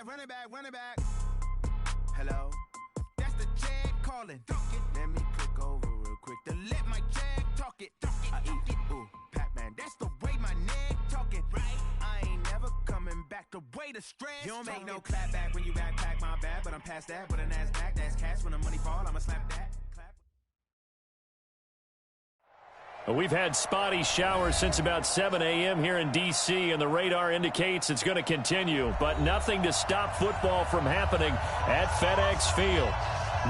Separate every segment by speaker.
Speaker 1: run it back. Hello, that's the Jag calling. Let me click over real quick to let my Jag talk it. I eat it, ooh, Pac-Man, that's the way my neck talking. Right, I ain't never coming back the way the stress. You don't make no clap back when you backpack, my bad, but I'm past that. But a NASDAQ, that's cash. When the money fall, I'ma slap that.
Speaker 2: We've had spotty showers since about 7 a.m. here in D.C., and the radar indicates it's going to continue, but nothing to stop football from happening at FedEx Field.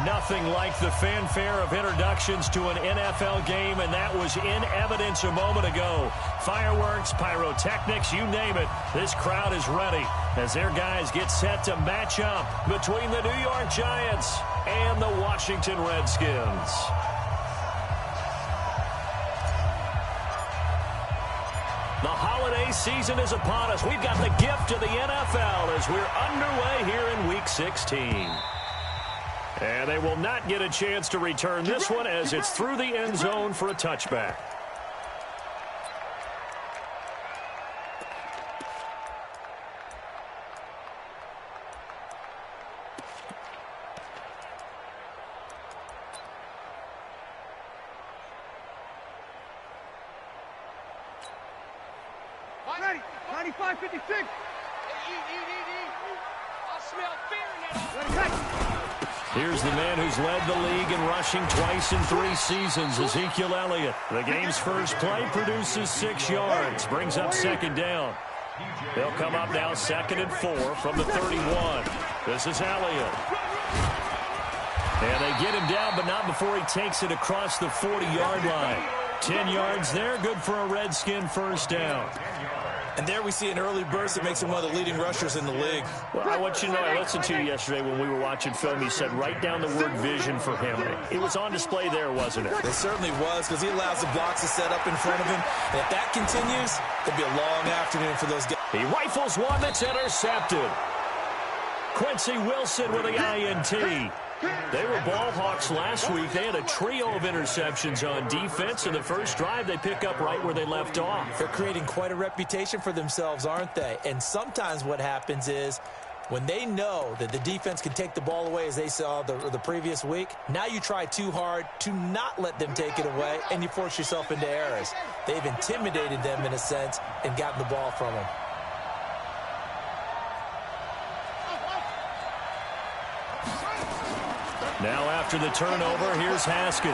Speaker 2: Nothing like the fanfare of introductions to an NFL game, and that was in evidence a moment ago. Fireworks, pyrotechnics, you name it. This crowd is ready as their guys get set to match up between the New York Giants and the Washington Redskins. The holiday season is upon us. We've got the gift of the NFL as we're underway here in Week 16. And they will not get a chance to return this one as it's through the end zone for a touchback.
Speaker 3: Ready, 95, 56. I smell fear in that.
Speaker 2: Here's the man who's led the league in rushing twice in 3 seasons, Ezekiel Elliott. The game's first play produces 6 yards, brings up second down. They'll come up now 2nd and 4 from the 31. This is Elliott. And they get him down, but not before he takes it across the 40-yard line. 10 yards there, good for a Redskin first down.
Speaker 4: And there we see an early burst that makes him one of the leading rushers in the league.
Speaker 2: Well, I want you to know, I listened to you yesterday when we were watching film. You said write down the word vision for him. It was on display there, wasn't it?
Speaker 4: It certainly was, because he allows the blocks to set up in front of him. And if that continues, it'll be a long afternoon for those guys.
Speaker 2: He rifles one that's intercepted. Quincy Wilson with the INT. They were ball hawks last week. They had a trio of interceptions on defense. In the first drive, they pick up right where they left off.
Speaker 4: They're creating quite a reputation for themselves, aren't they? And sometimes what happens is when they know that the defense can take the ball away, as they saw the previous week, now you try too hard to not let them take it away, and you force yourself into errors. They've intimidated them in a sense and gotten the ball from them.
Speaker 2: Now after the turnover, here's Haskins.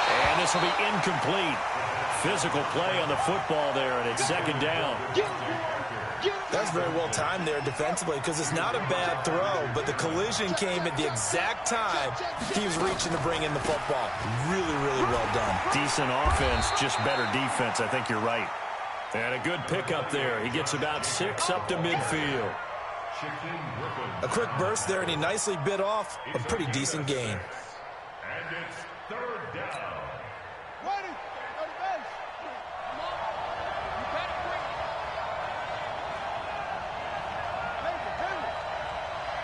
Speaker 2: And this will be incomplete. Physical play on the football there, and it's second down.
Speaker 4: That's very well timed there defensively, because it's not a bad throw, but the collision came at the exact time he was reaching to bring in the football. Really, really well done.
Speaker 2: Decent offense, just better defense. I think you're right. And a good pickup there. He gets about 6 up to midfield.
Speaker 4: A quick burst there, and he nicely bit off a pretty decent gain.
Speaker 3: And it's 3rd down. Ready, go to base. Come on. You better quick.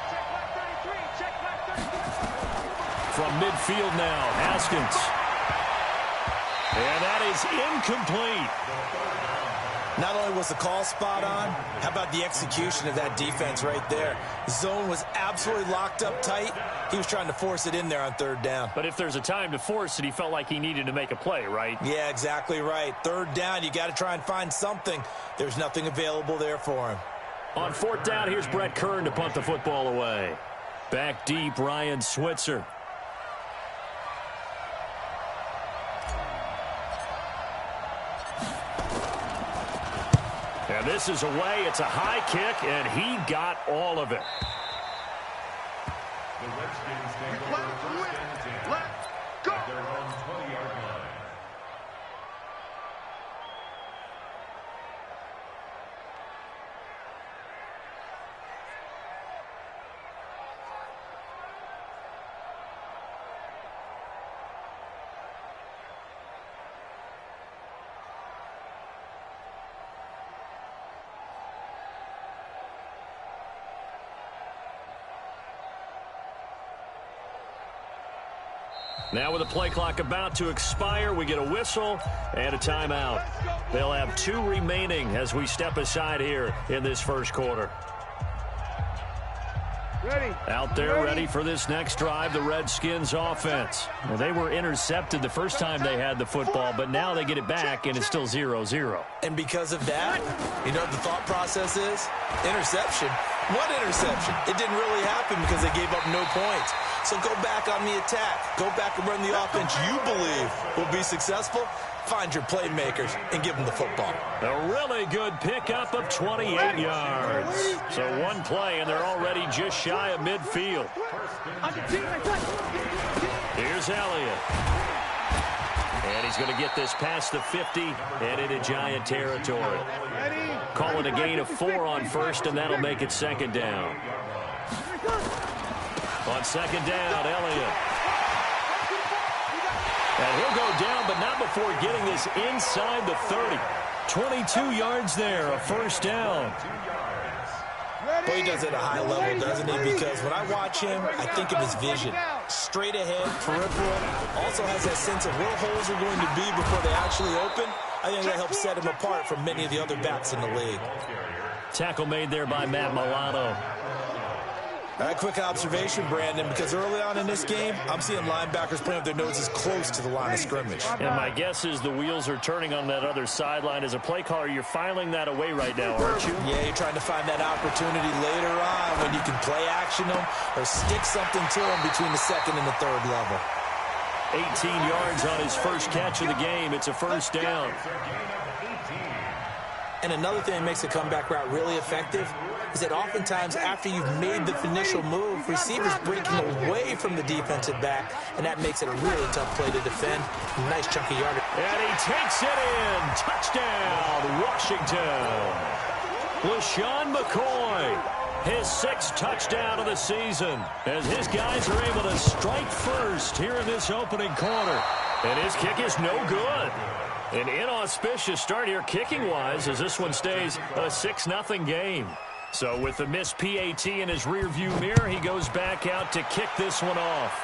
Speaker 3: Check back 33. Check back 33.
Speaker 2: From midfield now, Haskins. And that is incomplete.
Speaker 4: Not only was the call spot on, how about the execution of that defense right there? The zone was absolutely locked up tight. He was trying to force it in there on 3rd down.
Speaker 2: But if there's a time to force it, he felt like he needed to make a play, right?
Speaker 4: Yeah, exactly right. 3rd down, you got to try and find something. There's nothing available there for him.
Speaker 2: On 4th down, here's Brett Kern to punt the football away. Back deep, Ryan Switzer. And this is away. It's a high kick, and he got all of it.
Speaker 3: The Redskins take over first and 10 at their own 20-yard line.
Speaker 2: Now with the play clock about to expire, we get a whistle and a timeout. They'll have 2 remaining as we step aside here in this first quarter. Out there ready for this next drive, the Redskins offense. Well, they were intercepted the first time they had the football, but now they get it back, and it's still 0-0.
Speaker 4: And because of that, you know what the thought process is? Interception. What interception? It didn't really happen because they gave up no points. So go back on the attack. Go back and run the offense you believe will be successful. Find your playmakers and give them the football.
Speaker 2: A really good pickup of 28 yards. So one play, and they're already just shy of midfield. Here's Elliott. And he's going to get this past the 50 and into Giant territory. Call it a gain of 4 on first, and that'll make it second down. On second down, Elliott. And he'll go down, but not before getting this inside the 30. 22 yards there, a first down.
Speaker 4: Well, he does it at a high level, doesn't he? Because when I watch him, I think of his vision. Straight ahead, peripheral. Also has that sense of where holes are going to be before they actually open. I think that helps set him apart from many of the other backs in the league.
Speaker 2: Tackle made there by Matt Milano.
Speaker 4: A quick observation, Brandon, because early on in this game, I'm seeing linebackers playing with their noses close to the line of scrimmage.
Speaker 2: And my guess is the wheels are turning on that other sideline. As a play caller, you're filing that away right now, aren't you?
Speaker 4: Yeah, you're trying to find that opportunity later on when you can play action them or stick something to them between the second and the third level.
Speaker 2: 18 yards on his first catch of the game. It's a first down.
Speaker 4: And another thing that makes a comeback route really effective is that oftentimes after you've made the initial move, receivers breaking away from the defensive back, and that makes it a really tough play to defend. Nice chunky yardage.
Speaker 2: And he takes it in. Touchdown, Washington. LaShawn McCoy, his 6th touchdown of the season, as his guys are able to strike first here in this opening quarter. And his kick is no good. An inauspicious start here kicking-wise as this one stays a 6-0 game. So with the missed PAT in his rearview mirror, he goes back out to kick this one off.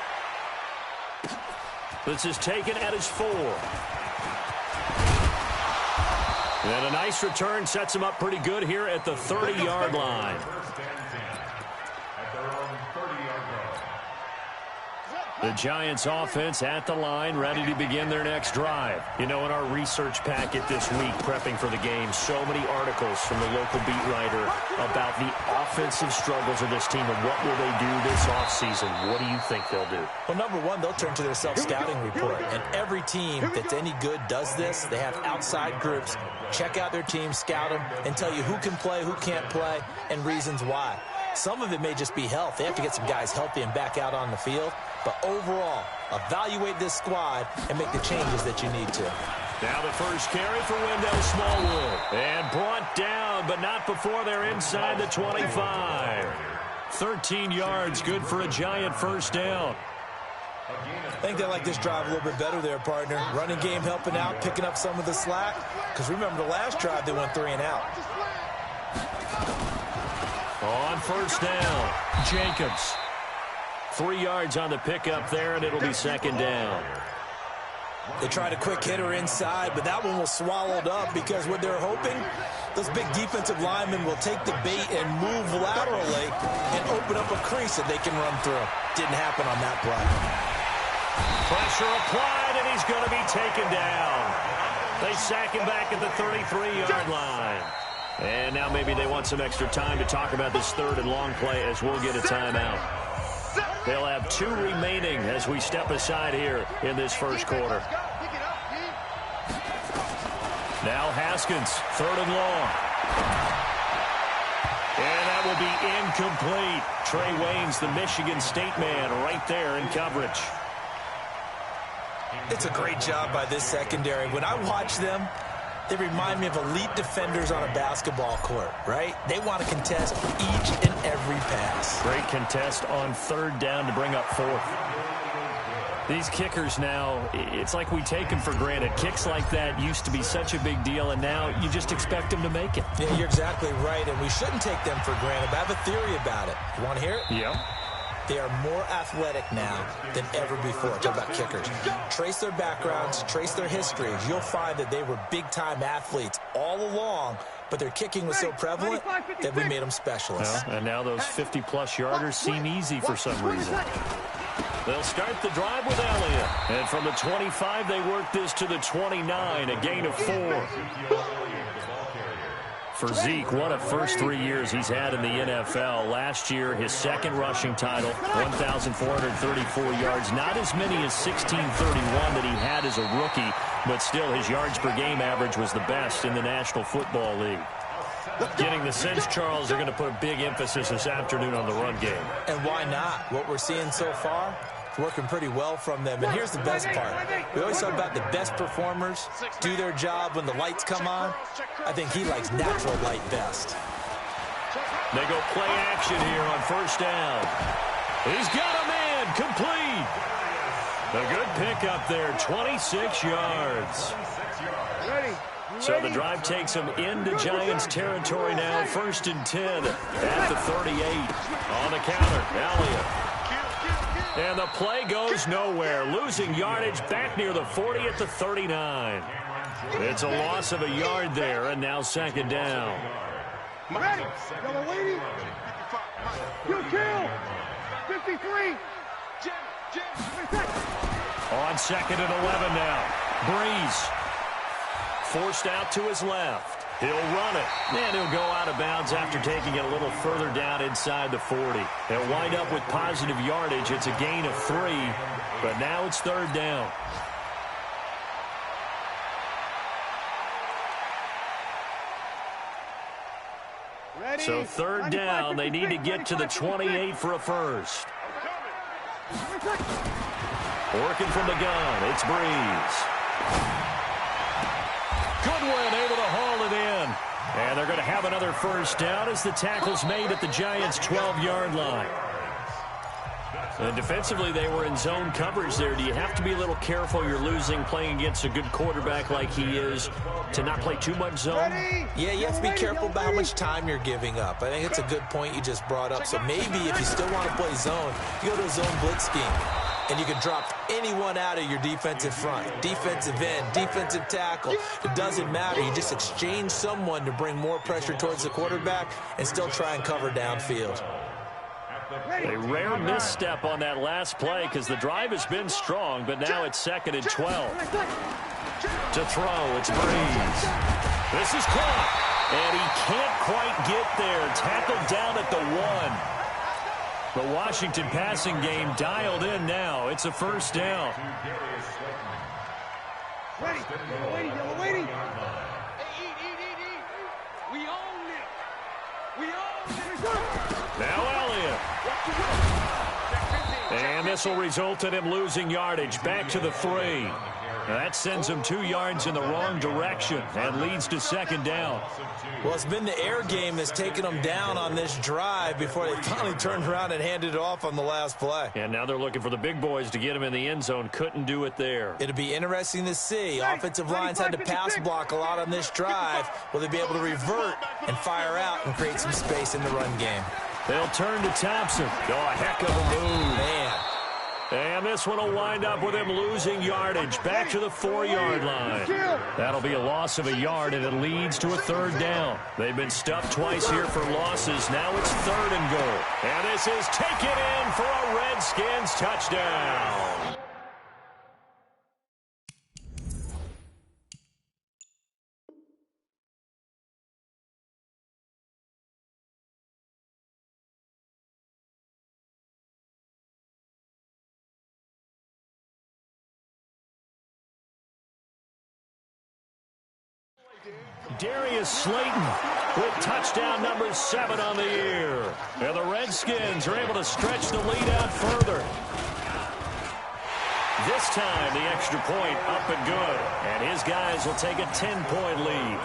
Speaker 2: This is taken at his 4. And a nice return sets him up pretty good here at the 30-yard line. The Giants offense at the line, ready to begin their next drive. You know, in our research packet this week, prepping for the game, so many articles from the local beat writer about the offensive struggles of this team and what will they do this offseason. What do you think they'll do?
Speaker 4: Well, number one, they'll turn to their self-scouting report. And every team that's any good does this. They have outside groups. Check out their team, scout them, and tell you who can play, who can't play, and reasons why. Some of it may just be health. They have to get some guys healthy and back out on the field. But overall, evaluate this squad and make the changes that you need to.
Speaker 2: Now the first carry for Wendell Smallwood. And brought down, but not before they're inside the 25. 13 yards, good for a Giant first down.
Speaker 4: I think they like this drive a little bit better there, partner. Running game helping out, picking up some of the slack. Because remember the last drive, they went 3 and out.
Speaker 2: On first down, Jacobs. 3 yards on the pickup there, and it'll be second down.
Speaker 4: They tried a quick hitter inside, but that one was swallowed up because what they're hoping, those big defensive linemen will take the bait and move laterally and open up a crease that they can run through. Didn't happen on that play.
Speaker 2: Pressure applied, and he's going to be taken down. They sack him back at the 33-yard line. And now maybe they want some extra time to talk about this third and long play as we'll get a timeout. They'll have 2 remaining as we step aside here in this first quarter. Now Haskins, 3rd and long. And that will be incomplete. Trey Waynes, the Michigan State man, right there in coverage.
Speaker 4: It's a great job by this secondary. When I watch them, they remind me of elite defenders on a basketball court, right? They want to contest each and every pass.
Speaker 2: Great contest on 3rd down to bring up 4th. These kickers now, it's like we take them for granted. Kicks like that used to be such a big deal, and now you just expect them to make it.
Speaker 4: Yeah, you're exactly right, and we shouldn't take them for granted. But I have a theory about it. You want to hear it?
Speaker 2: Yeah.
Speaker 4: They are more athletic now than ever before. Talk about kickers. Trace their backgrounds, trace their histories. You'll find that they were big-time athletes all along, but their kicking was so prevalent that we made them specialists.
Speaker 2: Well, and now those 50-plus yarders seem easy for some reason. They'll start the drive with Elliott. And from the 25, they work this to the 29, a gain of 4. For Zeke, what a first 3 years he's had in the NFL. Last year, his second rushing title, 1,434 yards. Not as many as 1,631 that he had as a rookie, but still his yards per game average was the best in the National Football League. Getting the sense, Charles, they're going to put a big emphasis this afternoon on the run game.
Speaker 4: And why not? What we're seeing so far, it's working pretty well from them. And here's the best part. We always talk about the best performers do their job when the lights come on. I think he likes natural light best.
Speaker 2: They go play action here on first down. He's got a man complete. A good pickup there, 26 yards. So the drive takes them into Giants territory now. 1st and 10 at the 38. On the counter, Elliott. And the play goes nowhere. Losing yardage back near the 40 at the 39. It's a loss of a yard there, and now 2nd down.
Speaker 3: Ready. Yellow lady. Kill. 53.
Speaker 2: On 2nd and 11 now. Breeze. Forced out to his left. He'll run it. And he'll go out of bounds after taking it a little further down inside the 40. They'll wind up with positive yardage. It's a gain of 3. But now it's 3rd down. So 3rd down. They need to get to the 28 for a first. Working from the gun. It's Breeze. Goodwin able to haul it in. And they're going to have another first down as the tackle's made at the Giants' 12-yard line. And defensively, they were in zone coverage there. Do you have to be a little careful? You're losing playing against a good quarterback like he is to not play too much zone?
Speaker 4: Yeah, you have to be careful about how much time you're giving up. I think it's a good point you just brought up. So maybe if you still want to play zone, you go to a zone blitz scheme. And you can drop anyone out of your defensive front. Defensive end, defensive tackle. It doesn't matter. You just exchange someone to bring more pressure towards the quarterback and still try and cover downfield.
Speaker 2: A rare misstep on that last play because the drive has been strong, but now it's 2nd and 12. To throw, it's Breeze. This is caught, and he can't quite get there. Tackled down at the 1. The Washington passing game dialed in now. It's a first down.
Speaker 3: Ready. Yellow lady. Hey, eat. We own it.
Speaker 2: Now Elliott. And this will result in him losing yardage back to the 3. That sends him 2 yards in the wrong direction and leads to 2nd down.
Speaker 4: Well, it's been the air game that's taken them down on this drive before they finally turned around and handed it off on the last play.
Speaker 2: And now they're looking for the big boys to get him in the end zone. Couldn't do it there.
Speaker 4: It'll be interesting to see. Offensive lines had to pass block a lot on this drive. Will they be able to revert and fire out and create some space in the run game?
Speaker 2: They'll turn to Thompson. Oh, a heck of a move.
Speaker 4: Man.
Speaker 2: And this one will wind up with him losing yardage back to the 4-yard line. That'll be a loss of a yard, and it leads to a 3rd down. They've been stuffed twice here for losses. Now it's 3rd and goal. And this is taken in for a Redskins touchdown. Darius Slayton with touchdown number 7 on the year. And the Redskins are able to stretch the lead out further. This time, the extra point up and good. And his guys will take a 10-point lead.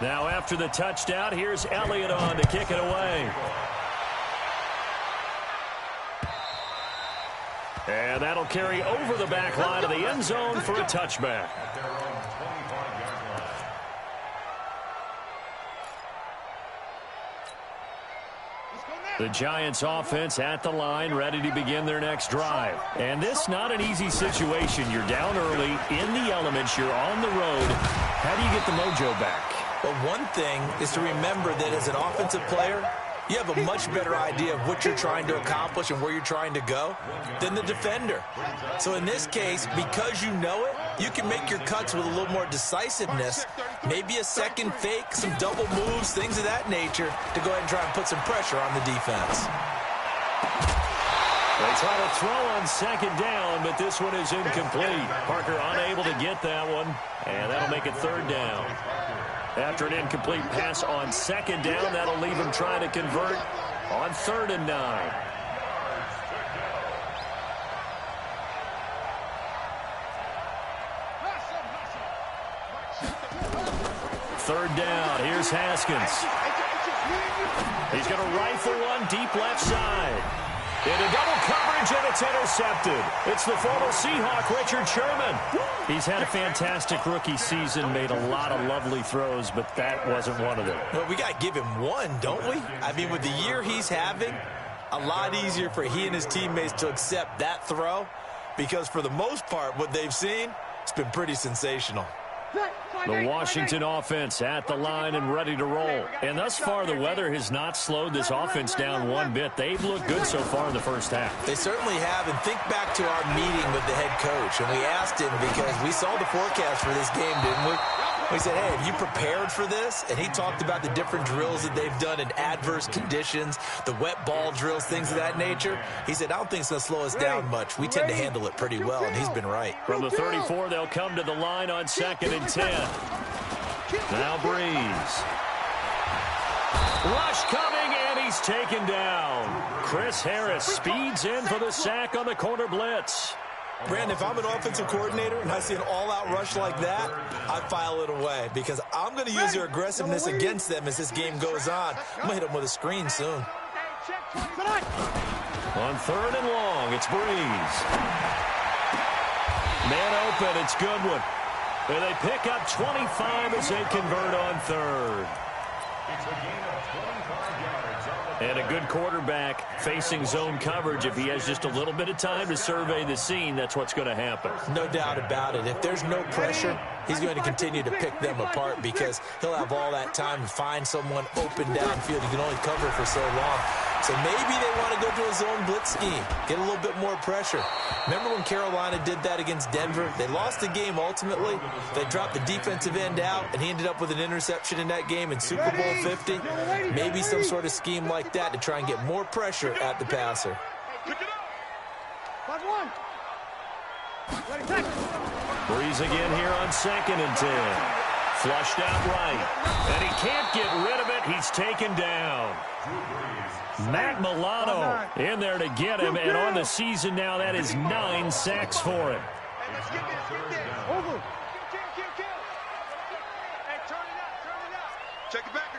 Speaker 2: Now after the touchdown, here's Elliott on to kick it away. And that'll carry over the back line of the end zone for a touchback. The Giants offense at the line, ready to begin their next drive. And this not an easy situation. You're down early, in the elements, you're on the road. How do you get the mojo back?
Speaker 4: Well, one thing is to remember that as an offensive player, you have a much better idea of what you're trying to accomplish and where you're trying to go than the defender. So in this case, because you know it, you can make your cuts with a little more decisiveness, maybe a second fake, some double moves, things of that nature, to go ahead and try and put some pressure on the defense.
Speaker 2: They try to throw on second down, but this one is incomplete. Parker unable to get that one, and that'll make it third down. After an incomplete pass on second down, that'll leave him trying to convert on 3rd and 9. Third down, here's Haskins. He's going to rifle one deep left side. Into double coverage, and it's intercepted. It's the former Seahawk, Richard Sherman. He's had a fantastic rookie season, made a lot of lovely throws, but that wasn't one of them.
Speaker 4: Well, we got to give him one, don't we? I mean, with the year he's having, a lot easier for he and his teammates to accept that throw, because for the most part, what they've seen, it's been pretty sensational.
Speaker 2: The Washington offense at the line and ready to roll. And thus far, the weather has not slowed this offense down one bit. They've looked good so far in the first half.
Speaker 4: They certainly have. And think back to our meeting with the head coach. And we asked him, because we saw the forecast for this game, didn't we? We said, hey, have you prepared for this? And he talked about the different drills that they've done in adverse conditions, the wet ball drills, things of that nature. He said, I don't think it's going to slow us down much. We tend to handle it pretty well, and he's been right.
Speaker 2: From the 34, they'll come to the line on 2nd and 10. Now Breeze. Rush coming, and he's taken down. Chris Harris speeds in for the sack on the corner blitz.
Speaker 4: Brandon, if I'm an offensive coordinator and I see an all-out rush like that, I file it away, because I'm going to use their aggressiveness against them as this game goes on. I'm going to hit them with a screen soon.
Speaker 2: On 3rd and long, it's Breeze. Man open, it's Goodwin. And they pick up 25 as they convert on 3rd. And a good quarterback facing zone coverage. If he has just a little bit of time to survey the scene, that's what's going to happen.
Speaker 4: No doubt about it. If there's no pressure, he's going to continue to pick them apart, because he'll have all that time to find someone open downfield. He can only cover for so long. So maybe they want to go to a zone blitz scheme, get a little bit more pressure. Remember when Carolina did that against Denver? They lost the game ultimately. They dropped the defensive end out, and he ended up with an interception in that game in Super Bowl 50. Maybe some sort of scheme like that to try and get more pressure at the passer.
Speaker 2: Breeze again here on 2nd and 10. Flushed out right. And he can't get rid of it. He's taken down. Matt Milano in there to get him, and on the season now, that is 9 sacks for him.
Speaker 3: Over. Hey, turn it up. Check the backer.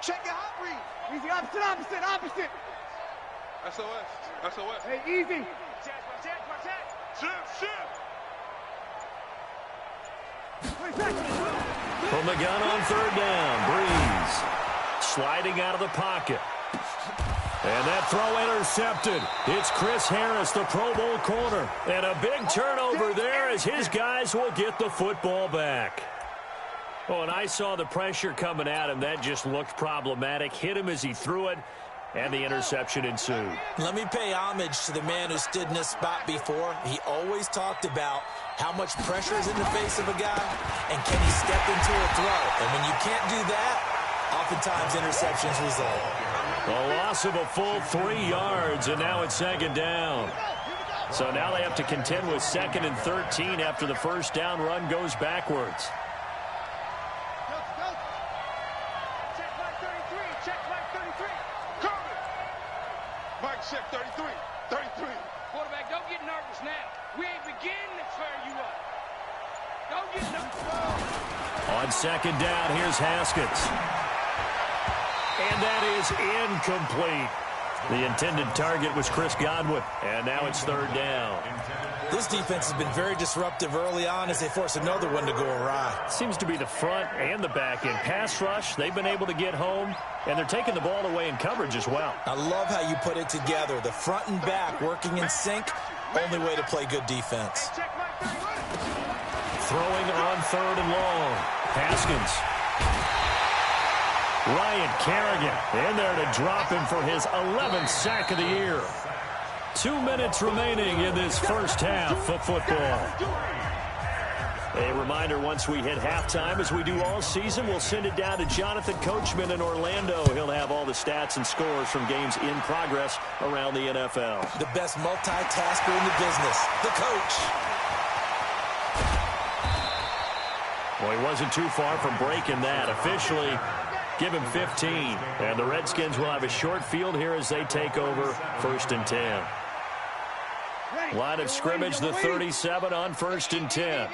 Speaker 3: Check your hot read. Easy, opposite. SOS. Hey, easy. Shift.
Speaker 2: From the gun on 3rd down, Breeze sliding out of the pocket. And that throw intercepted. It's Chris Harris, the Pro Bowl corner. And a big turnover there as his guys will get the football back. Oh, and I saw the pressure coming at him. That just looked problematic. Hit him as he threw it, and the interception ensued.
Speaker 4: Let me pay homage to the man who stood in this spot before. He always talked about how much pressure is in the face of a guy, and can he step into a throw. And when you can't do that, oftentimes interceptions result.
Speaker 2: A loss of a full 3 yards, and now it's 2nd down. So now they have to contend with 2nd and 13 after the first down run goes backwards.
Speaker 3: Check 33. Quarterback, don't get nervous now. We ain't beginning to tear you up. Don't get nervous.
Speaker 2: On 2nd down, here's Haskins. And that is incomplete. The intended target was Chris Godwin, and now it's third down.
Speaker 4: This defense has been very disruptive early on as they force another one to go awry.
Speaker 2: Seems to be the front and the back end. Pass rush, they've been able to get home, and they're taking the ball away in coverage as well.
Speaker 4: I love how you put it together. The front and back working in sync, only way to play good defense.
Speaker 2: Throwing on third and long. Haskins. Ryan Kerrigan in there to drop him for his 11th sack of the year. 2 minutes remaining in this first half of football. A reminder, once we hit halftime, as we do all season, we'll send it down to Jonathan Coachman in Orlando. He'll have all the stats and scores from games in progress around the NFL.
Speaker 4: The best multitasker in the business, the coach.
Speaker 2: Well, he wasn't too far from breaking that. Officially, give him 15. And the Redskins will have a short field here as they take over 1st and 10. Line of scrimmage, the 37 on 1st and 10.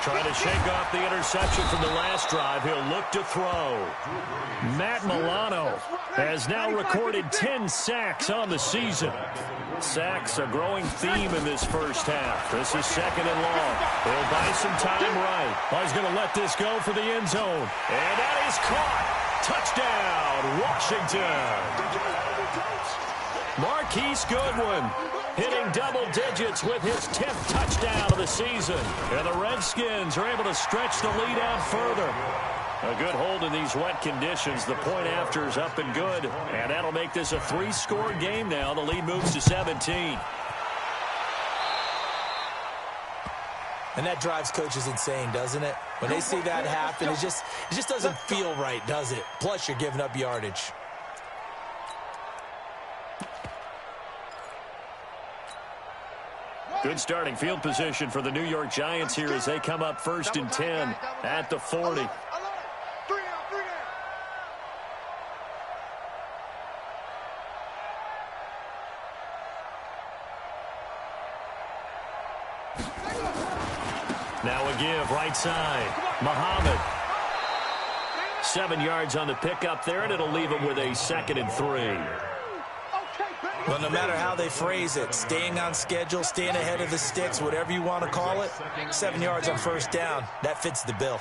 Speaker 2: Trying to shake off the interception from the last drive. He'll look to throw. Matt Milano has now recorded 10 sacks on the season. Sacks, a growing theme in this first half. This is 2nd and long. He'll buy some time right. He's going to let this go for the end zone. And that is caught. Touchdown, Washington. Marquise Goodwin hitting double digits with his 10th touchdown of the season. And the Redskins are able to stretch the lead out further. A good hold in these wet conditions. The point after is up and good. And that'll make this a 3-score game now. The lead moves to 17.
Speaker 4: And that drives coaches insane, doesn't it? When they see that happen, it just doesn't feel right, does it? Plus, you're giving up yardage.
Speaker 2: Good starting field position for the New York Giants here as they come up 1st and 10 at the 40. Now a give, right side. Muhammad. 7 yards on the pickup there, and it'll leave him with a 2nd and 3.
Speaker 4: Well, no matter how they phrase it, staying on schedule, staying ahead of the sticks, whatever you want to call it, 7 yards on 1st down, that fits the bill.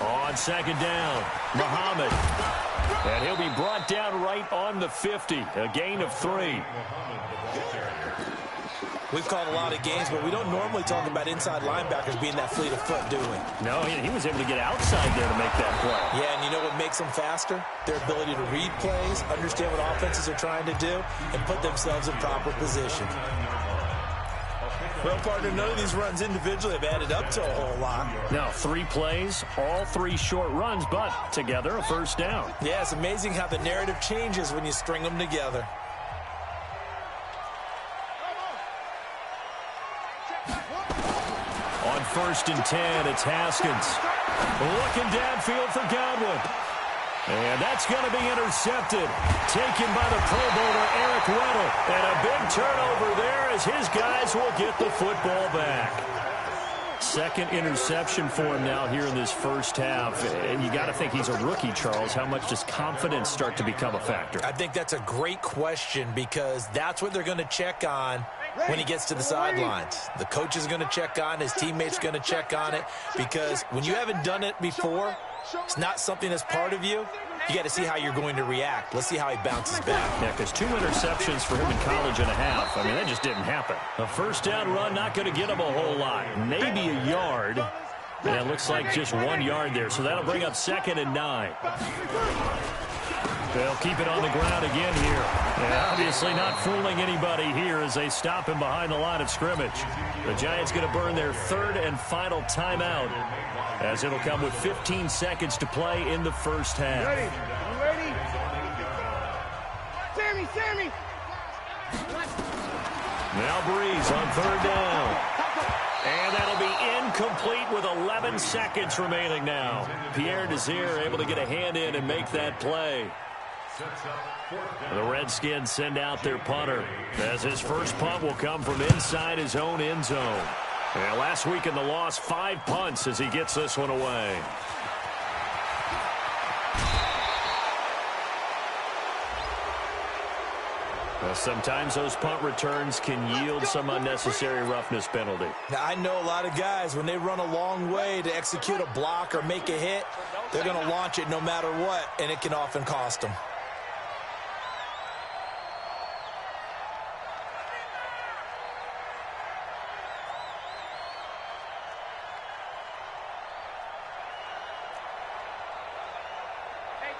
Speaker 2: On 2nd down, Muhammad. And he'll be brought down right on the 50, a gain of 3.
Speaker 4: We've called a lot of games, but we don't normally talk about inside linebackers being that fleet of foot, do we?
Speaker 2: No, he was able to get outside there to make that play.
Speaker 4: Yeah, and you know what makes them faster? Their ability to read plays, understand what offenses are trying to do, and put themselves in proper position. Well, partner, none of these runs individually have added up to a whole lot.
Speaker 2: No, 3 plays, all 3 short runs, but together a 1st down.
Speaker 4: Yeah, it's amazing how the narrative changes when you string them together.
Speaker 2: On 1st and 10, it's Haskins. Looking downfield for Godwin. And that's going to be intercepted. Taken by the Pro Bowler, Eric Weddle. And a big turnover there as his guys will get the football back. 2nd interception for him now here in this first half. And you got to think he's a rookie, Charles. How much does confidence start to become a factor?
Speaker 4: I think that's a great question because that's what they're going to check on when he gets to the sidelines. The coach is going to check on, his teammates going to check on it, because when you haven't done it before, it's not something that's part of you. You got to see how you're going to react. Let's see how he bounces back.
Speaker 2: Yeah, because 2 interceptions for him in college and a half. I mean, that just didn't happen. A 1st down run, not going to get him a whole lot. Maybe a yard. And it looks like just 1 yard there. So that'll bring up 2nd and 9. They'll keep it on the ground again here. And obviously not fooling anybody here as they stop him behind the line of scrimmage. The Giants going to burn their 3rd and final timeout as it'll come with 15 seconds to play in the first half.
Speaker 3: Ready? You ready? Sammy!
Speaker 2: Now Breeze on 3rd down. And that'll be incomplete with 11 seconds remaining now. Pierre Desir able to get a hand in and make that play. The Redskins send out their punter as his first punt will come from inside his own end zone. And last week in the loss, 5 punts as he gets this one away. Well, sometimes those punt returns can yield some unnecessary roughness penalty.
Speaker 4: Now, I know a lot of guys, when they run a long way to execute a block or make a hit, they're going to launch it no matter what, and it can often cost them.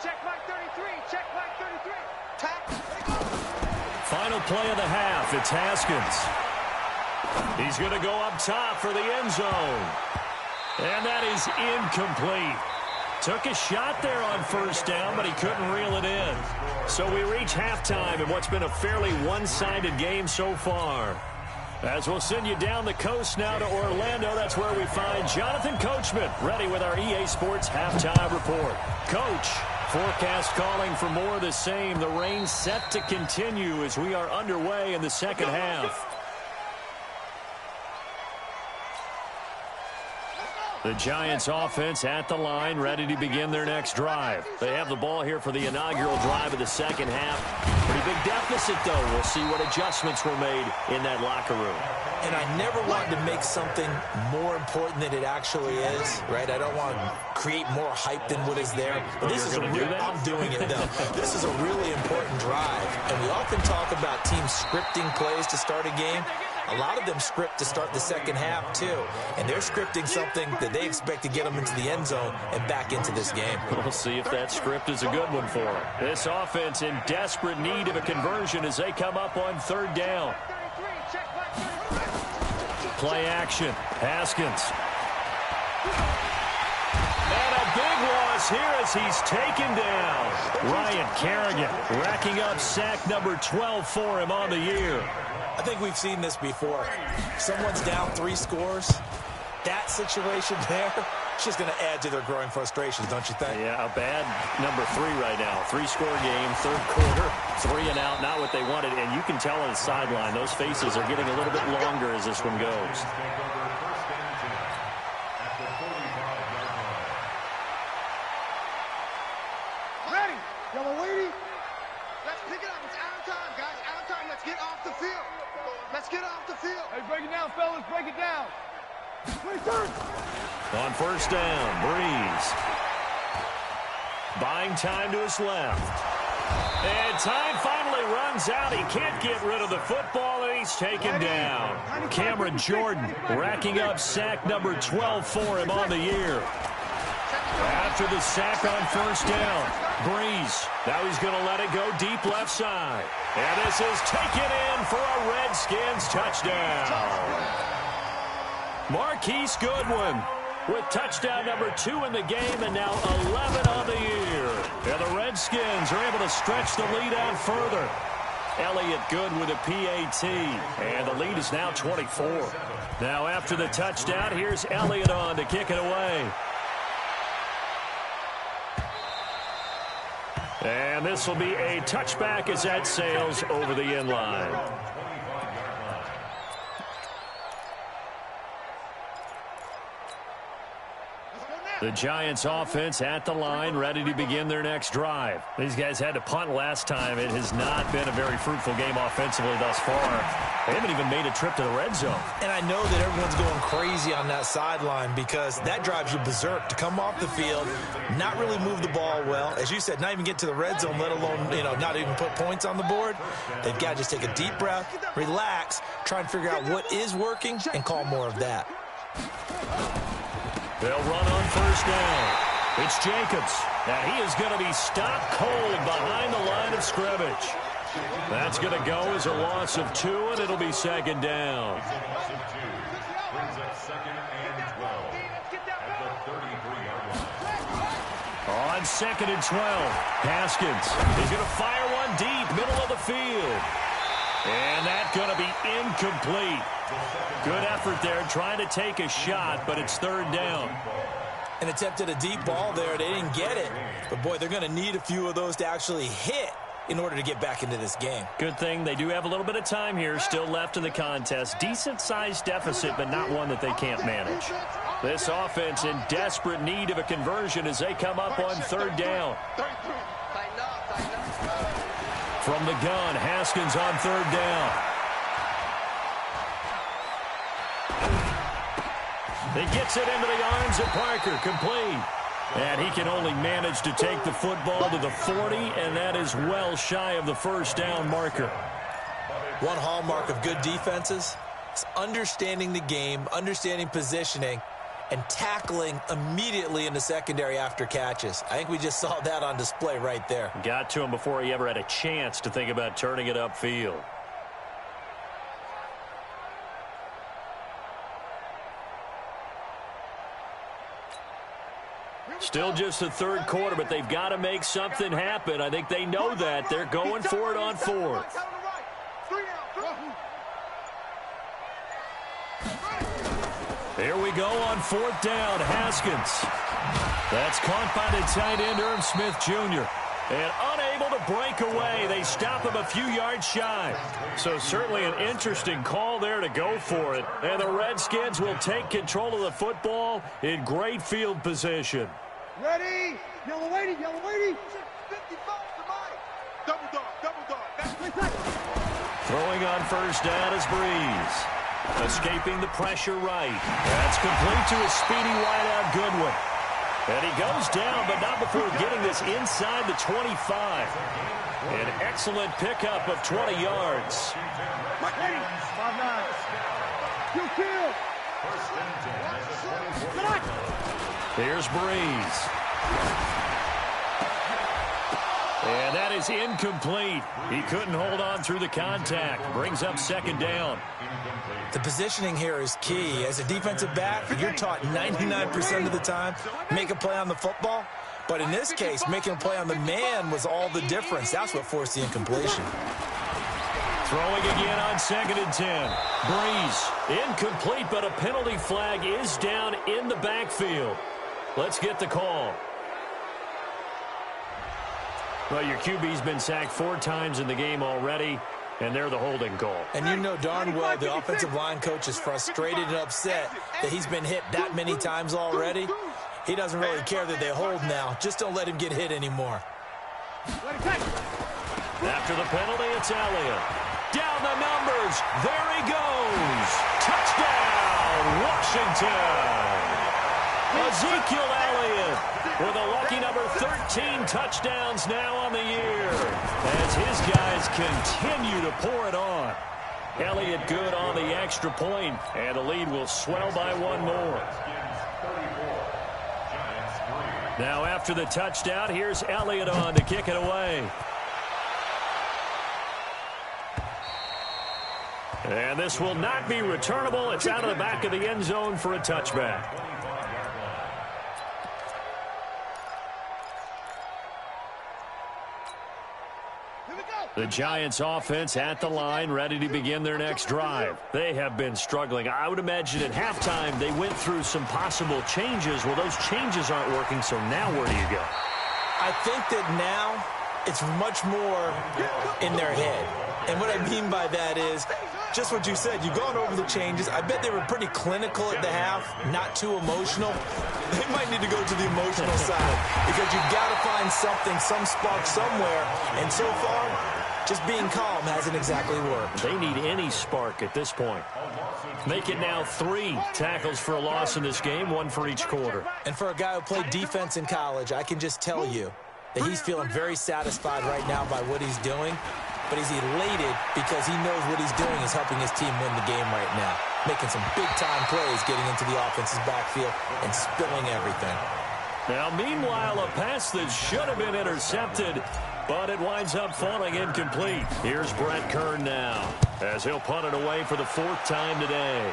Speaker 3: Check mark 33. Check mark 33. Tack.
Speaker 2: Final play of the half. It's Haskins. He's going to go up top for the end zone. And that is incomplete. Took a shot there on first down, but he couldn't reel it in. So we reach halftime in what's been a fairly one-sided game so far. As we'll send you down the coast now to Orlando, that's where we find Jonathan Coachman, ready with our EA Sports Halftime Report. Coach, forecast calling for more of the same. The rain set to continue as we are underway in the second half. The Giants offense at the line, ready to begin their next drive. They have the ball here for the inaugural drive of the second half. Pretty big deficit, though. We'll see what adjustments were made in that locker room.
Speaker 4: And I never want to make something more important than it actually is, right? I don't want to create more hype than what is there. But this is a real, I'm doing it, though. This is a really important drive. And we often talk about teams scripting plays to start a game. A lot of them script to start the second half, too. And they're scripting something that they expect to get them into the end zone and back into this game.
Speaker 2: We'll see if that script is a good one for them. This offense in desperate need of a conversion as they come up on third down. Play action. Haskins. And a big loss here as he's taken down. Ryan Kerrigan racking up sack number 12 for him on the year.
Speaker 4: I think we've seen this before. Someone's down 3 scores. That situation there, it's just going to add to their growing frustrations, don't you think?
Speaker 2: Yeah, a bad number 3 right now. 3-score game, third quarter, 3 and out, not what they wanted. And you can tell on the sideline, those faces are getting a little bit longer as this one goes.
Speaker 3: Ready? Y'all are waiting? Let's pick it up. It's out of time, guys. Out of time. Let's get off the field. Let's get off the field. Hey, break it down, fellas. Break it down. 23rd.
Speaker 2: On first down, Breeze. Buying time to his left. And time finally runs out. He can't get rid of the football, and he's taken down. Cameron Jordan racking up sack number 12 for him on the year. After the sack on first down, Breeze. Now he's going to let it go deep left side. And this is taken in for a Redskins touchdown. Marquise Goodwin with touchdown number 2 in the game and now 11 on the year. And the Redskins are able to stretch the lead out further. Elliott Good with a PAT. And the lead is now 24. Now after the touchdown, here's Elliott on to kick it away. And this will be a touchback as that sails over the end line. The Giants offense at the line, ready to begin their next drive. These guys had to punt last time. It has not been a very fruitful game offensively thus far. They haven't even made a trip to the red zone. And I know that everyone's going crazy on that sideline because that drives you berserk to come off the field, not really move the ball well. As you said, not even get to the red zone, let alone, not even put points on the board. They've got to just take a deep breath, relax, try and figure out what is working, and call more of that. They'll run on first down. It's Jacobs. Now he is going to be stopped cold behind the line of scrimmage. That's going to go as a loss of 2, and it'll be second down. On second and 12, Haskins is going to fire one deep, middle of the field. And that's going to be incomplete. Good effort there, trying to take a shot, but it's third down.
Speaker 4: And attempted a deep ball there. They didn't get it. But, boy, they're going to need a few of those to actually hit in order to get back into this game.
Speaker 2: Good thing they do have a little bit of time here still left in the contest. Decent-sized deficit, but not one that they can't manage. This offense in desperate need of a conversion as they come up on third down. From the gun, Haskins on third down. He gets it into the arms of Parker, complete. And he can only manage to take the football to the 40, and that is well shy of the first down marker.
Speaker 4: One hallmark of good defenses is understanding the game, understanding positioning, and tackling immediately in the secondary after catches. I think we just saw that on display right there.
Speaker 2: Got to him before he ever had a chance to think about turning it upfield. Still just the third quarter, but they've got to make something happen. I think they know that. They're going for it on fourth. Here we go on fourth down. Haskins. That's caught by the tight end, Irv Smith Jr. And unable to break away. They stop him a few yards shy. So certainly an interesting call there to go for it. And the Redskins will take control of the football in great field position.
Speaker 3: Ready? Yellow lady, yellow lady. 55 to mine. Double dog, double dog.
Speaker 2: Throwing on first down is Breeze. Escaping the pressure right. That's complete to a speedy wideout Goodwin. And he goes down, but not before getting this inside the 25. An excellent pickup of 20 yards.
Speaker 3: 5-9. You kill.
Speaker 2: Here's Breeze. And that is incomplete. He couldn't hold on through the contact. Brings up second down.
Speaker 4: The positioning here is key. As a defensive back, you're taught 99% of the time, make a play on the football. But in this case, making a play on the man was all the difference. That's what forced the incompletion.
Speaker 2: Throwing again on 2nd and 10. Breeze, incomplete, but a penalty flag is down in the backfield. Let's get the call. Well, your QB's been sacked 4 times in the game already, and they're the holding call.
Speaker 4: And you know darn well the offensive line coach is frustrated and upset that he's been hit that many times already. He doesn't really care that they hold now. Just don't let him get hit anymore.
Speaker 2: After the penalty, it's Elliott. Down the numbers. There he goes. Touchdown, Washington. Ezekiel Elliott with a lucky number 13 touchdowns now on the year as his guys continue to pour it on. Elliott good on the extra point, and the lead will swell by 1 more. Now after the touchdown, here's Elliott on to kick it away. And this will not be returnable. It's out of the back of the end zone for a touchback. The Giants offense at the line, ready to begin their next drive. They have been struggling. I would imagine at halftime they went through some possible changes. Well, those changes aren't working, so now where do you go?
Speaker 4: I think that now it's much more in their head. And what I mean by that is just what you said. You've gone over the changes. I bet they were pretty clinical at the half, not too emotional. They might need to go to the emotional side because you've got to find something, some spark somewhere. And so far, just being calm hasn't exactly worked.
Speaker 2: They need any spark at this point. Make it now 3 tackles for a loss in this game, 1 for each quarter.
Speaker 4: And for a guy who played defense in college, I can just tell you that he's feeling very satisfied right now by what he's doing. But he's elated because he knows what he's doing is helping his team win the game right now. Making some big-time plays, getting into the offense's backfield and spilling everything.
Speaker 2: Now, meanwhile, a pass that should have been intercepted, but it winds up falling incomplete. Here's Brett Kern now, as he'll punt it away for the 4th time today.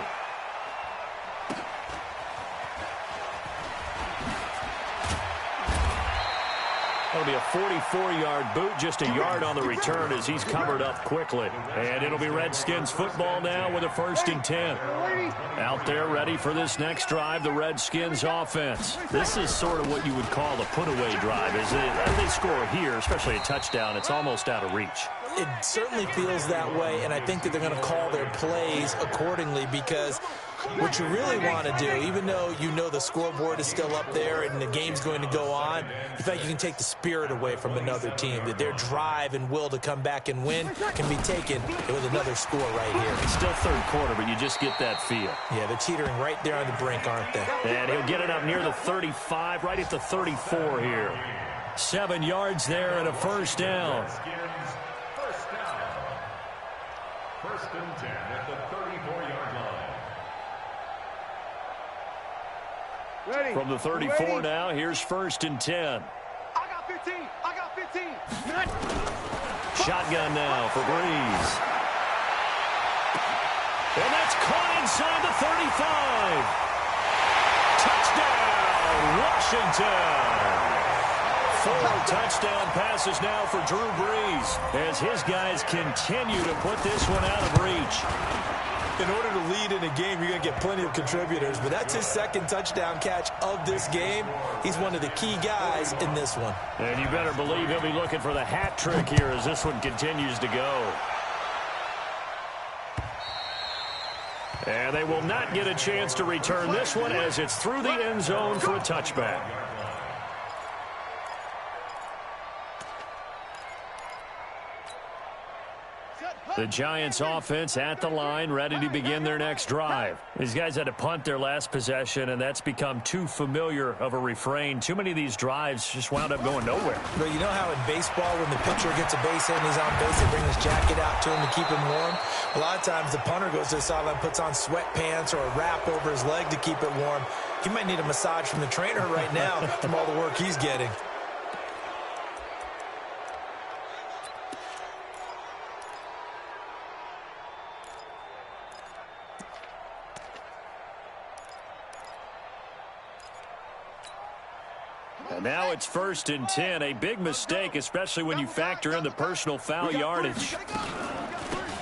Speaker 2: That'll be a 44-yard boot, just a yard on the return as he's covered up quickly. And it'll be Redskins football now with a 1st and 10. Out there ready for this next drive, the Redskins offense. This is sort of what you would call a put-away drive, is it? As they score here, especially a touchdown, it's almost out of reach.
Speaker 4: It certainly feels that way, and I think that they're going to call their plays accordingly because what you really want to do, even though you know the scoreboard is still up there and the game's going to go on, you think you can take the spirit away from another team, that their drive and will to come back and win can be taken with another score right here.
Speaker 2: It's still third quarter, but you just get that feel.
Speaker 4: Yeah, they're teetering right there on the brink, aren't they?
Speaker 2: And he'll get it up near the 35, right at the 34 here. 7 yards there and a first down.
Speaker 5: First and 10 at the 34-yard line.
Speaker 3: Ready.
Speaker 2: From the 34 now, here's first and 10.
Speaker 3: I got 15. I got 15.
Speaker 2: Shotgun now for Breeze. And that's caught inside the 35. Touchdown, Washington. 4 touchdown passes now for Drew Brees as his guys continue to put this one out of reach.
Speaker 4: In order to lead in a game, you're going to get plenty of contributors, but that's his second touchdown catch of this game. He's one of the key guys in this one.
Speaker 2: And you better believe he'll be looking for the hat trick here as this one continues to go. And they will not get a chance to return this one as it's through the end zone for a touchback. The Giants offense at the line, ready to begin their next drive. These guys had to punt their last possession, and that's become too familiar of a refrain. Too many of these drives just wound up going nowhere.
Speaker 4: But you know how in baseball, when the pitcher gets a base hit and he's on base, they bring his jacket out to him to keep him warm? A lot of times the punter goes to the sideline, puts on sweatpants or a wrap over his leg to keep it warm. He might need a massage from the trainer right now from all the work he's getting.
Speaker 2: And now it's first and 10. A big mistake, especially when you factor in the personal foul yardage.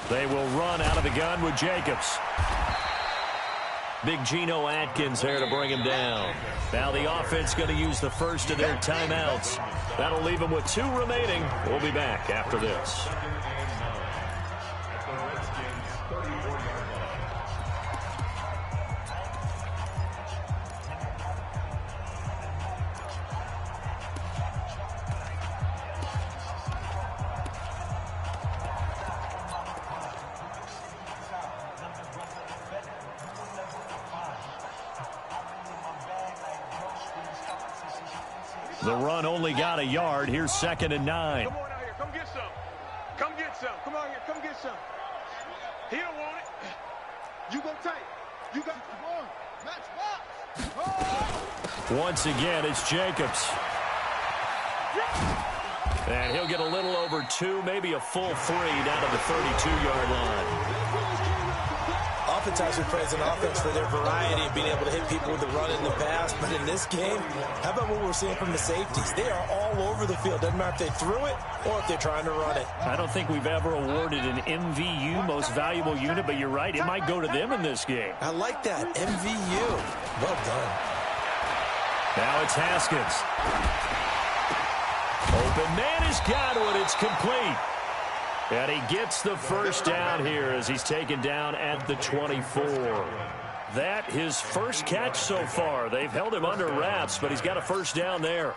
Speaker 2: They will run out of the gun with Jacobs. Big Geno Atkins there to bring him down. Now the offense going to use the first of their timeouts. That'll leave them with 2 remaining. We'll be back after this. The run only got a yard. Here's second and 9.
Speaker 3: Come on out here. Come get some. Come get some. Come out here. Come get some. He don't want it. You go tight. You got the ball. Match box.
Speaker 2: Once again, it's Jacobs. And he'll get a little over 2, maybe a full 3 down to the 32-yard line.
Speaker 4: Oftentimes we praise an offense for their variety of being able to hit people with the run in the pass. But in this game, how about what we're seeing from the safeties? They are all over the field. Doesn't matter if they threw it or if they're trying to run it.
Speaker 2: I don't think we've ever awarded an MVU, most valuable unit, but you're right. It might go to them in this game.
Speaker 4: I like that. MVU. Well done.
Speaker 2: Now it's Haskins. Open man has got it. It's complete. And he gets the first down here as he's taken down at the 24. That his first catch so far. They've held him under wraps, but he's got a first down there.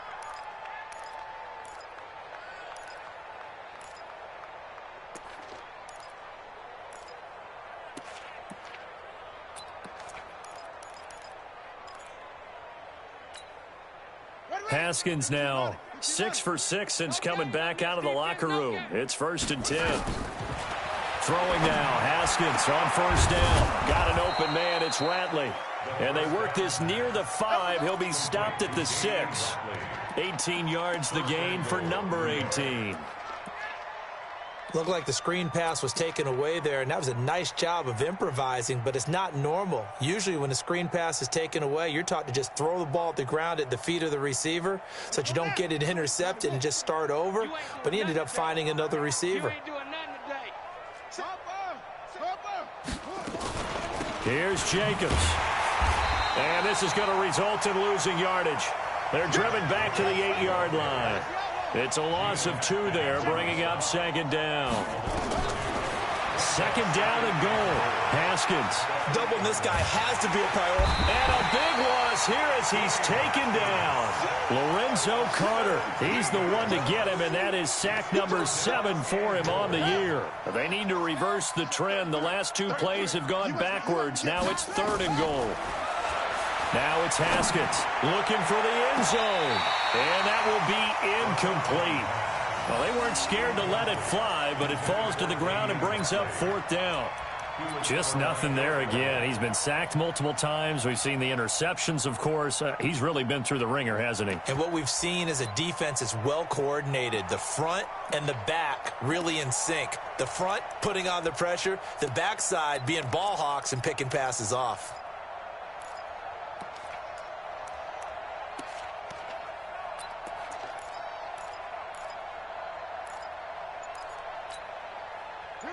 Speaker 2: Haskins now 6 for 6 since coming back out of the locker room. It's first and 10. Throwing now, Haskins on first down. Got an open man, it's Ratley. And they work this near the 5. He'll be stopped at the 6. 18 yards the gain for number 18.
Speaker 4: Looked like the screen pass was taken away there, and that was a nice job of improvising, but it's not normal. Usually when a screen pass is taken away, you're taught to just throw the ball at the ground at the feet of the receiver so that you don't get it intercepted and just start over, but he ended up finding another receiver.
Speaker 2: Here's Jacobs. And this is going to result in losing yardage. They're driven back to the 8-yard line. It's a loss of 2 there, bringing up second down. second down and goal. Haskins.
Speaker 4: Doubling this guy has to be a priority.
Speaker 2: And a big loss here as he's taken down. Lorenzo Carter. He's the one to get him, and that is sack number 7 for him on the year. They need to reverse the trend. The last 2 plays have gone backwards. Now it's 3rd and goal. Now it's Haskins looking for the end zone. And that will be incomplete. Well, they weren't scared to let it fly, but it falls to the ground and brings up 4th down. Just nothing there again. He's been sacked multiple times. We've seen the interceptions, of course. He's really been through the ringer, hasn't he?
Speaker 4: And what we've seen is a defense that's well coordinated. The front and the back really in sync. The front putting on the pressure, the backside being ball hawks and picking passes off.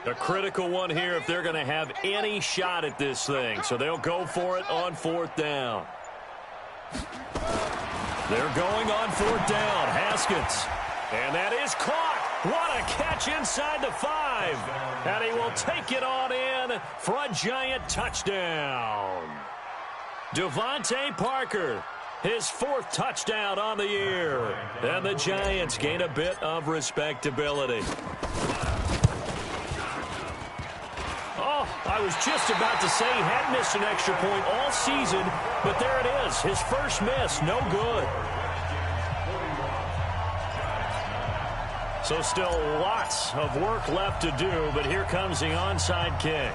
Speaker 2: A critical one here if they're going to have any shot at this thing. So they'll go for it on 4th down. They're going on 4th down. Haskins. And that is caught. What a catch inside the 5. And he will take it on in for a giant touchdown. Devontae Parker, his 4th touchdown on the year. And the Giants gain a bit of respectability. Oh, I was just about to say he had missed an extra point all season, but there it is. His first miss, no good. So still lots of work left to do, but here comes the onside kick.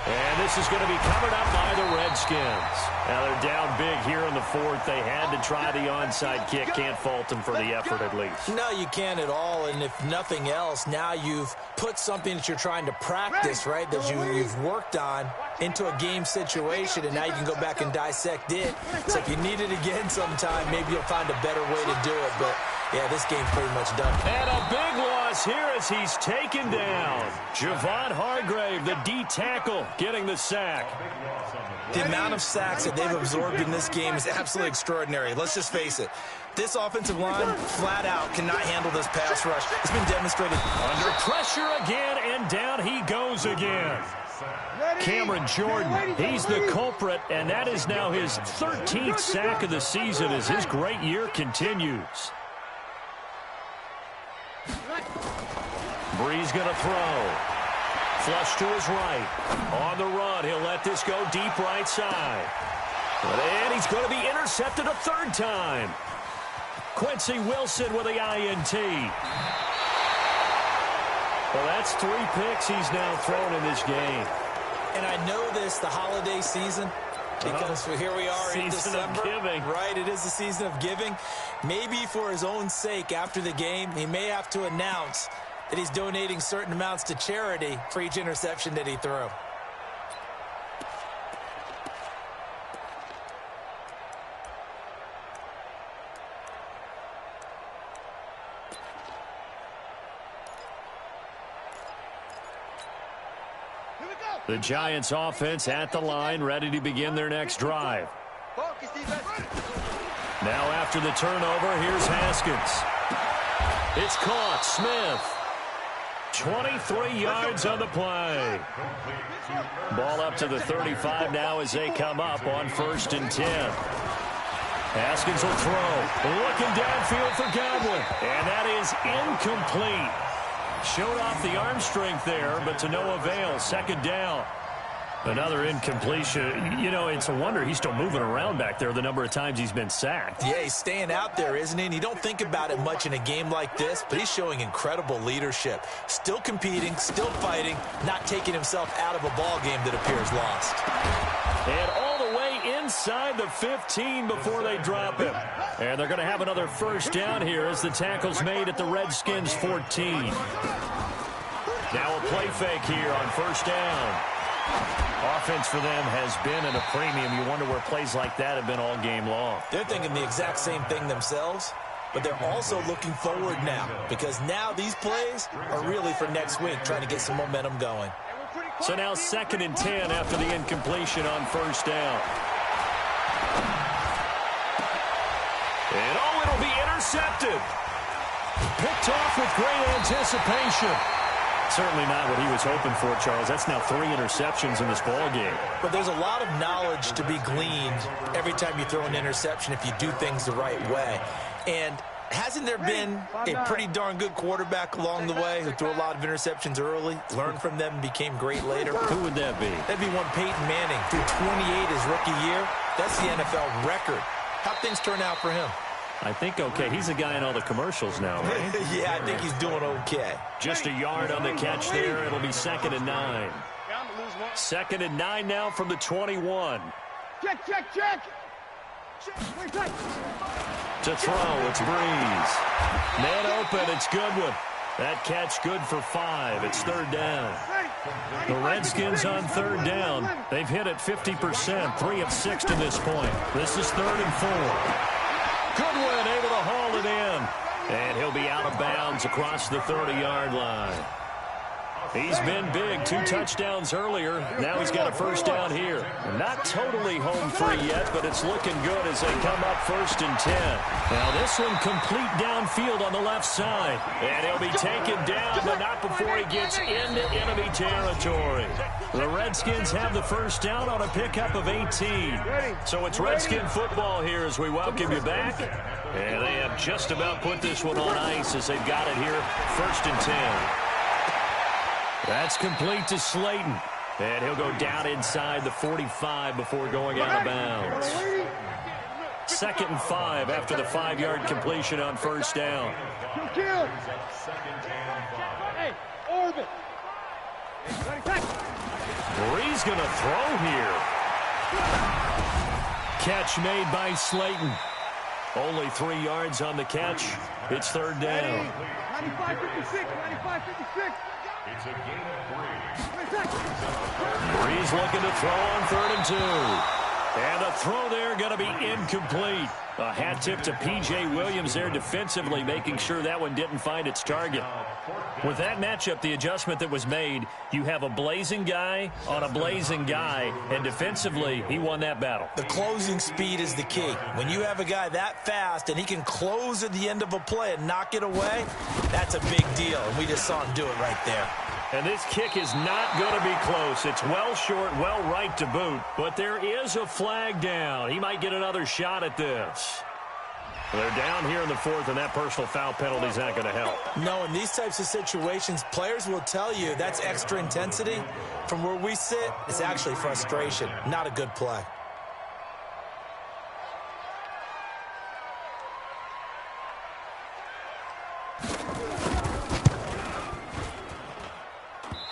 Speaker 2: And this is going to be covered up by the Redskins. Now they're down big here in the 4th. They had to try the onside kick. Can't fault them for the effort at least.
Speaker 4: No, you can't at all. And if nothing else, now you've put something that you're trying to practice, right, that you've worked on into a game situation, and now you can go back and dissect it. So if you need it again sometime, maybe you'll find a better way to do it. But, yeah, this game's pretty much done.
Speaker 2: And a big loss here as he's taken down. Javon Hargrave, the D tackle, getting the sack.
Speaker 4: The amount of sacks that they've absorbed in this game is absolutely extraordinary. Let's just face it. This offensive line, flat out, cannot handle this pass rush. It's been demonstrated.
Speaker 2: Under pressure again, and down he goes again. Cameron Jordan, he's the culprit, and that is now his 13th sack of the season as his great year continues. Bree's going to throw. Flush to his right. On the run, he'll let this go deep right side. And he's going to be intercepted a 3rd time. Quincy Wilson with the INT. Well, that's 3 picks he's now thrown in this game.
Speaker 4: And I know this, the holiday season, because here we are in December.
Speaker 2: Season of giving.
Speaker 4: Right, it is the season of giving. Maybe for his own sake after the game, he may have to announce that he's donating certain amounts to charity for each interception that he threw.
Speaker 2: The Giants offense at the line, ready to begin their next drive. Now after the turnover, here's Haskins. It's caught. Smith. 23 yards on the play. Ball up to the 35 now as they come up on 1st and 10. Haskins will throw. Looking downfield for Godwin. And that is incomplete. Showed off the arm strength there, but to no avail. 2nd down. Another incompletion. You know, it's a wonder he's still moving around back there the number of times he's been sacked.
Speaker 4: Yeah, he's staying out there, isn't he? And you don't think about it much in a game like this, but he's showing incredible leadership. Still competing, still fighting, not taking himself out of a ball game that appears lost.
Speaker 2: And all the way inside the 15 before they drop him. And they're going to have another 1st down here as the tackle's made at the Redskins 14. Now a play fake here on 1st down. Offense for them has been at a premium. You wonder where plays like that have been all game long.
Speaker 4: They're thinking the exact same thing themselves, but they're also looking forward now because now these plays are really for next week, trying to get some momentum going.
Speaker 2: So now 2nd and 10 after the incompletion on 1st down. And oh, it'll be intercepted. Picked off with great anticipation. Certainly not what he was hoping for, Charles. That's now 3 interceptions in this ball game.
Speaker 4: But there's a lot of knowledge to be gleaned every time you throw an interception if you do things the right way. And hasn't there been a pretty darn good quarterback along the way who threw a lot of interceptions early, learned from them, and became great later?
Speaker 2: Who would that be?
Speaker 4: That'd be one Peyton Manning, threw 28 his rookie year. That's the NFL record. How'd things turn out for him?
Speaker 2: I think okay. He's a guy in all the commercials now, right?
Speaker 4: Yeah, I think he's doing okay.
Speaker 2: Just a yard on the catch there. It'll be 2nd and 9. 2nd and 9 now from the 21.
Speaker 3: Check.
Speaker 2: To throw, it's Breeze. Man open, it's Goodwin. That catch good for 5. It's 3rd down. The Redskins on 3rd down. They've hit it 50%, 3 of 6 to this point. This is 3rd and 4. Goodwin able to haul it in. And he'll be out of bounds across the 30-yard line. He's been big. 2 touchdowns earlier. Now he's got a 1st down here. Not totally home free yet, but it's looking good as they come up 1st and 10. Now this one complete downfield on the left side. And he'll be taken down, but not before he gets into enemy territory. The Redskins have the 1st down on a pickup of 18. So it's Redskin football here as we welcome you back. And they have just about put this one on ice as they've got it here, 1st and 10. That's complete to Slayton. And he'll go down inside the 45 before going out of bounds. 2nd and 5 after the 5-yard completion on 1st down.
Speaker 3: Hey, orbit.
Speaker 2: Breeze going to throw here. Catch made by Slayton. Only 3 yards on the catch. It's 3rd down.
Speaker 3: 95-56, 95-56.
Speaker 5: It's a gain of 3.
Speaker 2: Breeze looking to throw on 3rd and 2. And the throw there going to be incomplete. A hat tip to P.J. Williams there defensively, making sure that one didn't find its target. With that matchup, the adjustment that was made, you have a blazing guy on a blazing guy, and defensively, he won that battle.
Speaker 4: The closing speed is the key. When you have a guy that fast and he can close at the end of a play and knock it away, that's a big deal, and we just saw him do it right there.
Speaker 2: And this kick is not going to be close. It's well short, well right to boot. But there is a flag down. He might get another shot at this. They're down here in the 4th, and that personal foul penalty is not going to help.
Speaker 4: No, in these types of situations, players will tell you that's extra intensity. From where we sit, it's actually frustration. Not a good play.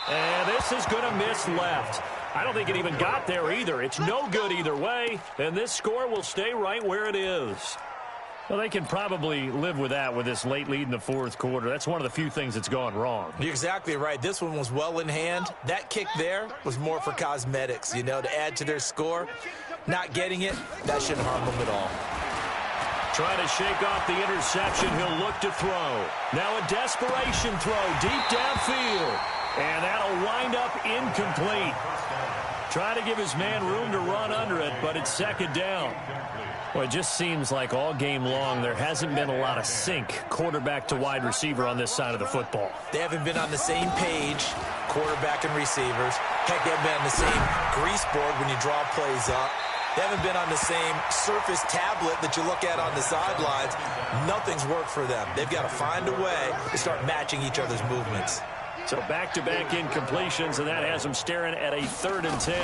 Speaker 2: And this is going to miss left. I don't think it even got there either. It's no good either way, and this score will stay right where it is. Well, they can probably live with that with this late lead in the 4th quarter. That's one of the few things that's gone wrong.
Speaker 4: You're exactly right. This one was well in hand. That kick there was more for cosmetics, you know, to add to their score. Not getting it, that shouldn't harm them at all.
Speaker 2: Trying to shake off the interception. He'll look to throw. Now a desperation throw deep downfield. And that'll wind up incomplete. Trying to give his man room to run under it, but it's 2nd down. Well, it just seems like all game long there hasn't been a lot of sync quarterback to wide receiver on this side of the football.
Speaker 4: They haven't been on the same page, quarterback and receivers. Heck, they haven't been on the same grease board when you draw plays up. They haven't been on the same surface tablet that you look at on the sidelines. Nothing's worked for them. They've got to find a way to start matching each other's movements.
Speaker 2: So back-to-back incompletions, and that has them staring at a 3rd and 10.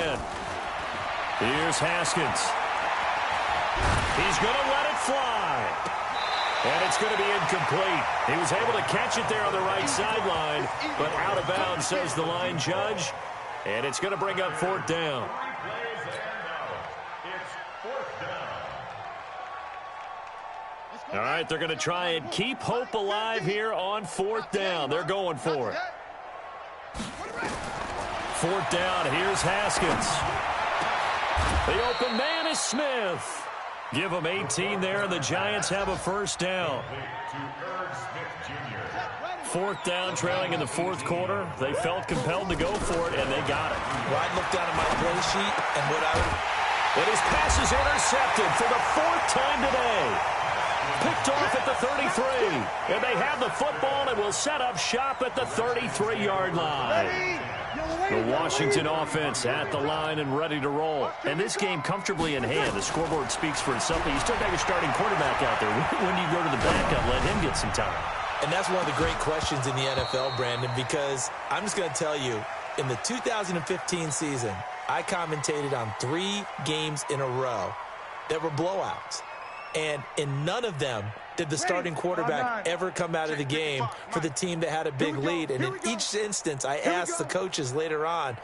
Speaker 2: Here's Haskins. He's going to let it fly. And it's going to be incomplete. He was able to catch it there on the right sideline, but out of bounds, says the line judge. And it's going to bring up 4th down. All right, they're going to try and keep hope alive here on 4th down. They're going for it. 4th down, here's Haskins. The open man is Smith. Give them 18 there, and the Giants have a 1st down. 4th down, trailing in the 4th quarter. They felt compelled to go for it, and they got it.
Speaker 4: Well, I looked down at my play sheet, and what I would...
Speaker 2: And his pass is intercepted for the 4th time today. Picked off at the 33. And they have the football and will set up shop at the 33-yard line. The Washington offense at the line and ready to roll. And this game comfortably in hand. The scoreboard speaks for itself, but you still got your starting quarterback out there. When do you go to the backup, let him get some time?
Speaker 4: And that's one of the great questions in the NFL, Brandon, because I'm just going to tell you, in the 2015 season, I commentated on 3 games in a row that were blowouts. And in none of them did the starting quarterback ever come out of the game for the team that had a big lead. And in each instance, I asked the coaches later on,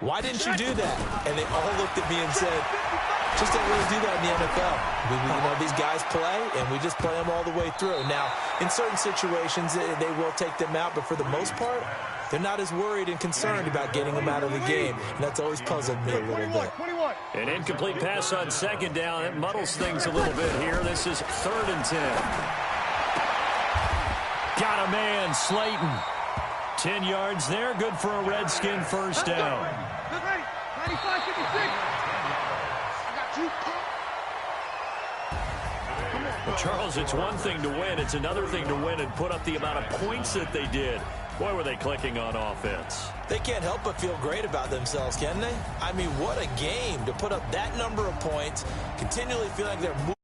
Speaker 4: why didn't you do that? And they all looked at me and said, just don't really do that in the NFL. These guys play, and we just play them all the way through. Now, in certain situations, they will take them out, but for the most part, they're not as worried and concerned about getting them out of the game, and that's always puzzled me a little bit.
Speaker 2: An incomplete pass on second down. It muddles things a little bit here. This is 3rd and 10. Got a man, Slayton. 10 yards there, good for a Redskin first down.
Speaker 3: Good ready. 95, 56. I got 2 pump.
Speaker 2: Well, Charles, it's one thing to win. It's another thing to win and put up the amount of points that they did. Boy, were they clicking on offense.
Speaker 4: They can't help but feel great about themselves, can they? I mean, what a game to put up that number of points, continually feel like they're moving.